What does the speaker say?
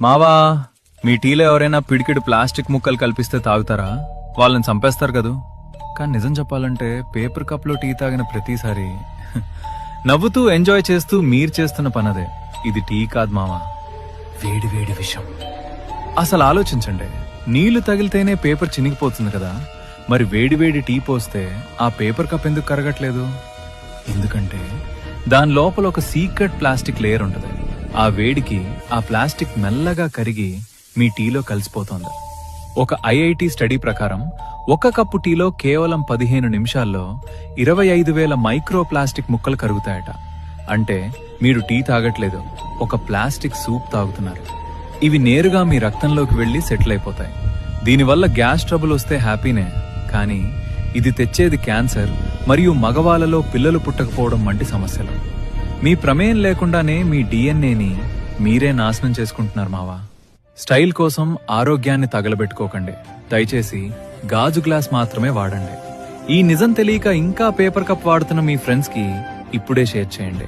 మావా, మీ టీలో ఎవరైనా పిడికిడు ప్లాస్టిక్ ముక్కలు కల్పిస్తే తాగుతారా? వాళ్ళని చంపేస్తారు కదూ. కానీ నిజం చెప్పాలంటే పేపర్ కప్లో టీ తాగిన ప్రతిసారి నవ్వుతూ ఎంజాయ్ చేస్తూ మీరు చేస్తున్న పనదే. ఇది టీ కాదు మావా, వేడి వేడి విషం. అసలు ఆలోచించండి, నీళ్లు తగిలితేనే పేపర్ చినిగిపోతుంది కదా, మరి వేడి వేడి టీ పోస్తే ఆ పేపర్ కప్ ఎందుకు కరగట్లేదు? ఎందుకంటే దాని లోపల ఒక సీక్రెట్ ప్లాస్టిక్ లేయర్ ఉంటుంది. ఆ వేడికి ఆ ప్లాస్టిక్ మెల్లగా కరిగి మీ టీలో కలిసిపోతోంది. ఒక ఐఐటి స్టడీ ప్రకారం ఒక కప్పు టీలో కేవలం 15 నిమిషాల్లో 25,000 మైక్రో ప్లాస్టిక్ ముక్కలు కరుగుతాయట. అంటే మీరు టీ తాగట్లేదు, ఒక ప్లాస్టిక్ సూప్ తాగుతున్నారు. ఇవి నేరుగా మీ రక్తంలోకి వెళ్లి సెటిల్ అయిపోతాయి. దీనివల్ల గ్యాస్ ట్రబుల్ వస్తే హ్యాపీనే, కానీ ఇది తెచ్చేది క్యాన్సర్ మరియు మగవాళ్ళలో పిల్లలు పుట్టకపోవడం వంటి సమస్యలు. మీ ప్రమేయం లేకుండానే మీ డిఎన్ఏని మీరే నాశనం చేసుకుంటున్నారు మావా. స్టైల్ కోసం ఆరోగ్యాన్ని తగలబెట్టుకోకండి. దయచేసి గాజు గ్లాస్ మాత్రమే వాడండి. ఈ నిజం తెలియక ఇంకా పేపర్ కప్ వాడుతున్న మీ ఫ్రెండ్స్ కి ఇప్పుడే షేర్ చేయండి.